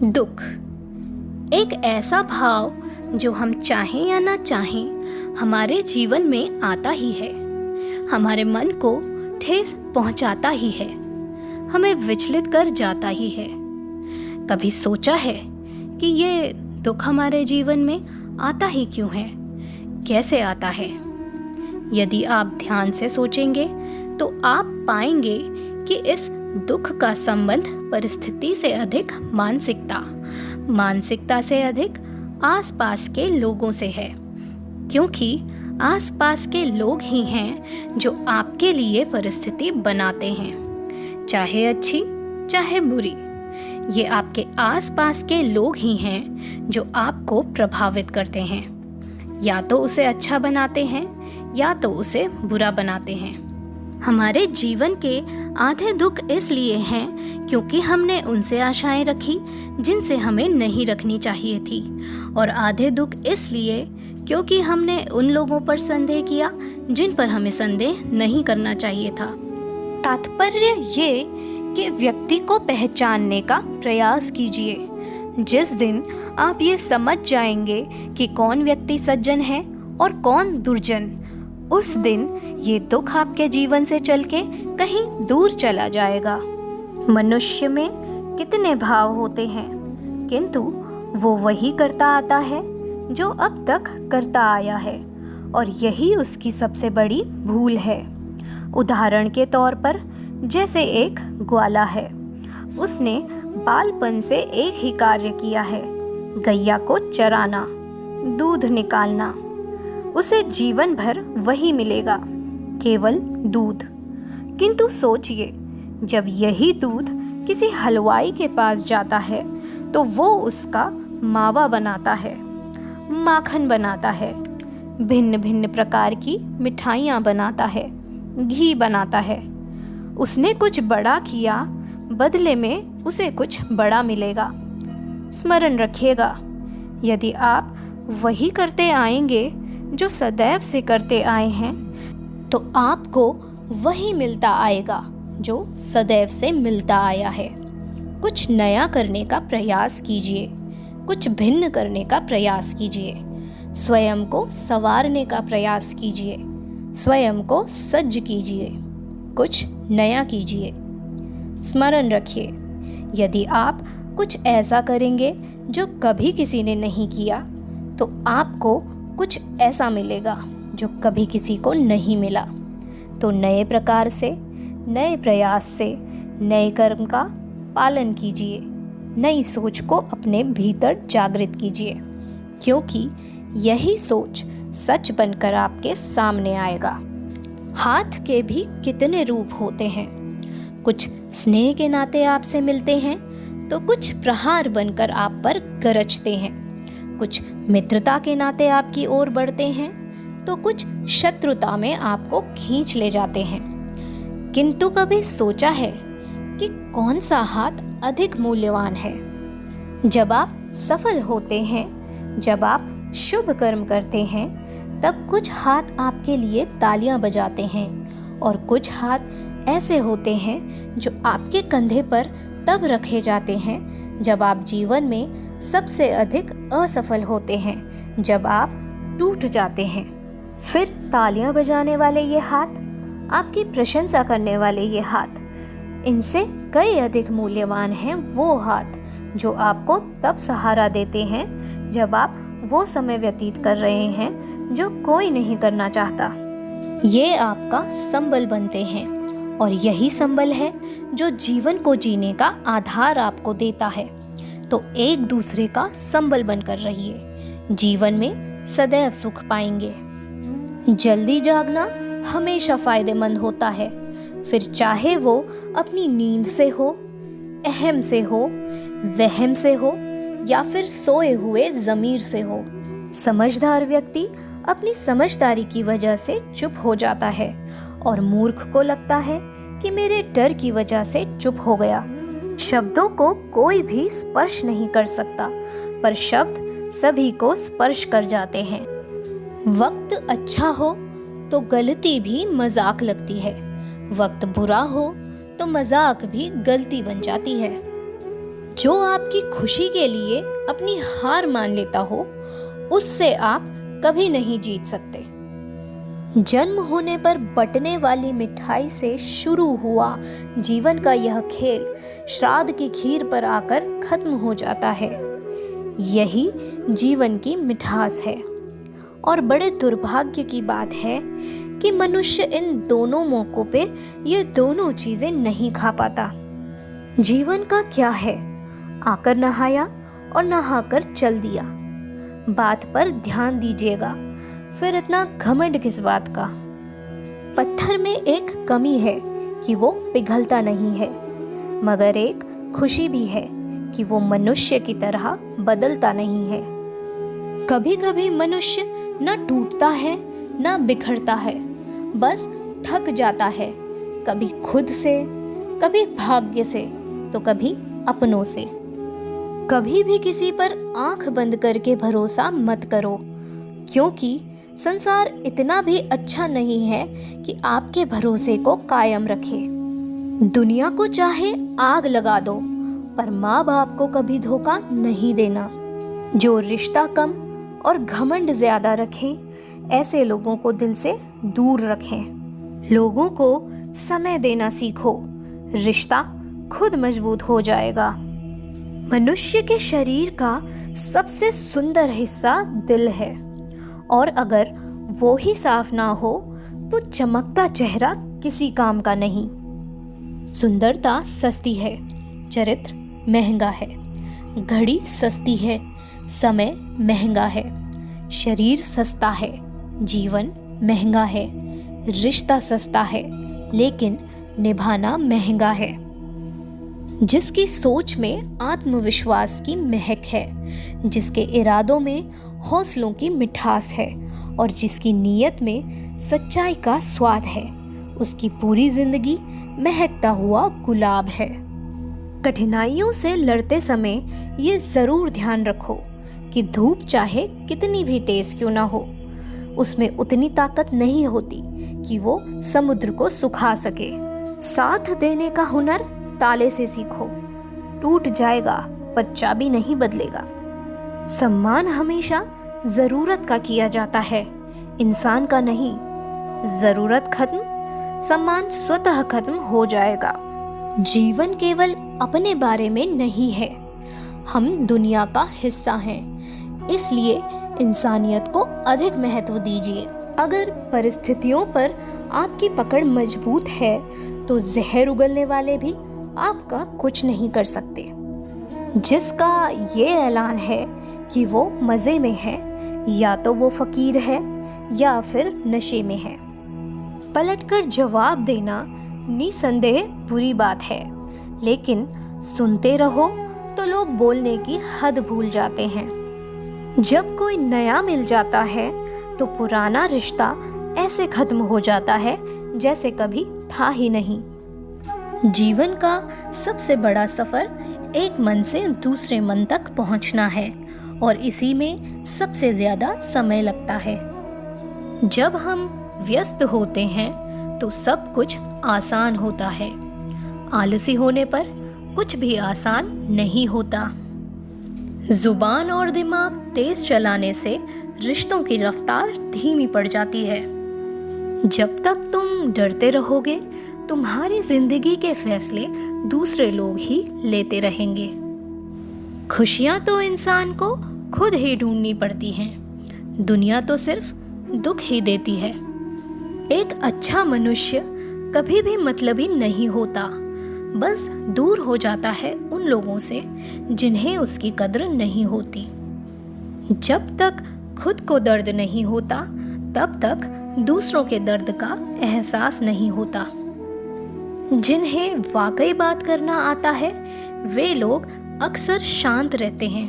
दुख एक ऐसा भाव जो हम चाहें या ना चाहें हमारे जीवन में आता ही है। हमारे मन को ठेस पहुंचाता ही है, हमें विचलित कर जाता ही है। कभी सोचा है कि ये दुख हमारे जीवन में आता ही क्यों है, कैसे आता है? यदि आप ध्यान से सोचेंगे तो आप पाएंगे कि इस दुख का संबंध परिस्थिति से अधिक मानसिकता से अधिक आसपास के लोगों से है, क्योंकि आसपास के लोग ही हैं जो आपके लिए परिस्थिति बनाते हैं, चाहे अच्छी चाहे बुरी। ये आपके आसपास के लोग ही हैं जो आपको प्रभावित करते हैं, या तो उसे अच्छा बनाते हैं या तो उसे बुरा बनाते हैं। हमारे जीवन के आधे दुख इसलिए हैं क्योंकि हमने उनसे आशाएं रखी जिनसे हमें नहीं रखनी चाहिए थी, और आधे दुख इसलिए क्योंकि हमने उन लोगों पर संदेह किया जिन पर हमें संदेह नहीं करना चाहिए था। तात्पर्य ये कि व्यक्ति को पहचानने का प्रयास कीजिए। जिस दिन आप ये समझ जाएंगे कि कौन व्यक्ति सज्जन है और कौन दुर्जन, उस दिन ये दुख आपके जीवन से चल के कहीं दूर चला जाएगा। मनुष्य में कितने भाव होते हैं, किंतु वो वही करता आता है जो अब तक करता आया है, और यही उसकी सबसे बड़ी भूल है। उदाहरण के तौर पर, जैसे एक ग्वाला है, उसने बालपन से एक ही कार्य किया है, गैया को चराना, दूध निकालना। उसे जीवन भर वही मिलेगा, केवल दूध। किंतु सोचिए, जब यही दूध किसी हलवाई के पास जाता है तो वो उसका मावा बनाता है, माखन बनाता है, भिन्न भिन्न प्रकार की मिठाइयाँ बनाता है, घी बनाता है। उसने कुछ बड़ा किया, बदले में उसे कुछ बड़ा मिलेगा। स्मरण रखिएगा, यदि आप वही करते आएंगे जो सदैव से करते आए हैं, तो आपको वही मिलता आएगा जो सदैव से मिलता आया है। कुछ नया करने का प्रयास कीजिए, कुछ भिन्न करने का प्रयास कीजिए, स्वयं को संवारने का प्रयास कीजिए, स्वयं को सज्ज कीजिए, कुछ नया कीजिए। स्मरण रखिए, यदि आप कुछ ऐसा करेंगे जो कभी किसी ने नहीं किया, तो आपको कुछ ऐसा मिलेगा जो कभी किसी को नहीं मिला। तो नए प्रकार से, नए प्रयास से, नए कर्म का पालन कीजिए, नई सोच को अपने भीतर जागृत कीजिए, क्योंकि यही सोच सच बनकर आपके सामने आएगा। हाथ के भी कितने रूप होते हैं, कुछ स्नेह के नाते आपसे मिलते हैं तो कुछ प्रहार बनकर आप पर गरजते हैं, कुछ मित्रता के नाते आपकी ओर बढ़ते हैं तो कुछ शत्रुता में आपको खींच ले जाते हैं। किंतु कभी सोचा है कि कौन सा हाथ अधिक मूल्यवान है? जब आप सफल होते हैं, जब आप शुभ कर्म करते हैं, तब कुछ हाथ आपके लिए तालियां बजाते हैं, और कुछ हाथ ऐसे होते हैं जो आपके कंधे पर तब रखे जाते हैं जब आप जीवन में सबसे अधिक असफल होते हैं, जब आप टूट जाते हैं। फिर तालियां बजाने वाले ये हाथ, आपकी प्रशंसा करने वाले ये हाथ, इनसे कई अधिक मूल्यवान हैं वो हाथ जो आपको तब सहारा देते हैं जब आप वो समय व्यतीत कर रहे हैं जो कोई नहीं करना चाहता। ये आपका संबल बनते हैं, और यही संबल है जो जीवन को जीने का आधार आपको देता है। तो एक दूसरे का संबल बनकर रहिए, जीवन में सदैव सुख पाएंगे। जल्दी जागना हमेशा फायदेमंद होता है, फिर चाहे वो अपनी नींद से हो, अहम से हो, वहम से हो, या फिर सोए हुए ज़मीर से हो। समझदार व्यक्ति अपनी समझदारी की वजह से चुप हो जाता है, और मूर्ख को लगता है कि मेरे डर की वजह से चुप हो गया। शब्दों को कोई भी स्पर्श नहीं कर सकता, पर शब्द सभी को स्पर्श कर जाते हैं। वक्त अच्छा हो तो गलती भी मजाक लगती है, वक्त बुरा हो तो मजाक भी गलती बन जाती है। जो आपकी खुशी के लिए अपनी हार मान लेता हो, उससे आप कभी नहीं जीत सकते। जन्म होने पर बंटने वाली मिठाई से शुरू हुआ जीवन का यह खेल श्राद्ध की खीर पर आकर खत्म हो जाता है। यही जीवन की मिठास है। और बड़े दुर्भाग्य की बात है कि मनुष्य इन दोनों मौकों पे ये दोनों चीजें नहीं खा पाता। जीवन का क्या है, आकर नहाया और नहाकर चल दिया। बात पर ध्यान दीजिएगा, फिर इतना घमंड किस बात का। पत्थर में एक कमी है कि वो पिघलता नहीं है, मगर एक खुशी भी है कि वो मनुष्य की तरह बदलता नहीं है। कभी कभी मनुष्य न टूटता है न बिखरता है, बस थक जाता है, कभी खुद से, कभी भाग्य से, तो कभी अपनों से। कभी भी किसी पर आंख बंद करके भरोसा मत करो, क्योंकि संसार इतना भी अच्छा नहीं है कि आपके भरोसे को कायम रखे। दुनिया को चाहे आग लगा दो, पर माँ बाप को कभी धोखा नहीं देना। जो रिश्ता कम और घमंड ज्यादा रखें, ऐसे लोगों को दिल से दूर रखें। लोगों को समय देना सीखो, रिश्ता खुद मजबूत हो जाएगा। मनुष्य के शरीर का सबसे सुंदर हिस्सा दिल है, और अगर वो ही साफ ना हो तो चमकता चेहरा किसी काम का नहीं। सुंदरता सस्ती है, चरित्र महंगा है। घड़ी सस्ती है, समय महंगा है। शरीर सस्ता है, जीवन महंगा है। रिश्ता सस्ता है, लेकिन निभाना महंगा है। जिसकी सोच में आत्मविश्वास की महक है, जिसके इरादों में हौसलों की मिठास है, और जिसकी नीयत में सच्चाई का स्वाद है, उसकी पूरी जिंदगी महकता हुआ गुलाब है। कठिनाइयों से लड़ते समय ये जरूर ध्यान रखो कि धूप चाहे कितनी भी तेज क्यों ना हो, उसमें उतनी ताकत नहीं होती कि वो समुद्र को सुखा सके। साथ देने का हुनर ताले से सीखो, टूट जाएगा पर चाबी नहीं बदलेगा। सम्मान हमेशा जरूरत का किया जाता है, इंसान का नहीं। जरूरत खत्म, सम्मान स्वतः खत्म हो जाएगा। जीवन केवल अपने बारे में नहीं है, हम दुनिया का हिस्सा हैं, इसलिए इंसानियत को अधिक महत्व दीजिए। अगर परिस्थितियों पर आपकी पकड़ मजबूत है तो जहर उगलने वाले भी आपका कुछ नहीं कर सकते। जिसका ये ऐलान है कि वो मज़े में है, या तो वो फकीर है या फिर नशे में है। पलटकर जवाब देना निसंदेह बुरी बात है, लेकिन सुनते रहो तो लोग बोलने की हद भूल जाते हैं। जब कोई नया मिल जाता है तो पुराना रिश्ता ऐसे खत्म हो जाता है जैसे कभी था ही नहीं। जीवन का सबसे बड़ा सफर एक मन से दूसरे मन तक पहुंचना है, और इसी में सबसे ज्यादा समय लगता है। जब हम व्यस्त होते हैं तो सब कुछ आसान होता है, आलसी होने पर कुछ भी आसान नहीं होता। जुबान और दिमाग तेज चलाने से रिश्तों की रफ्तार धीमी पड़ जाती है। जब तक तुम डरते रहोगे, तुम्हारी जिंदगी के फैसले दूसरे लोग ही लेते रहेंगे। खुशियां तो इंसान को खुद ही ढूंढनी पड़ती हैं, दुनिया तो सिर्फ दुख ही देती है। एक अच्छा मनुष्य कभी भी मतलबी नहीं होता, बस दूर हो जाता है उन लोगों से जिन्हें उसकी कद्र नहीं होती। जब तक खुद को दर्द नहीं होता, तब तक दूसरों के दर्द का एहसास नहीं होता। जिन्हें वाकई बात करना आता है, वे लोग अक्सर शांत रहते हैं।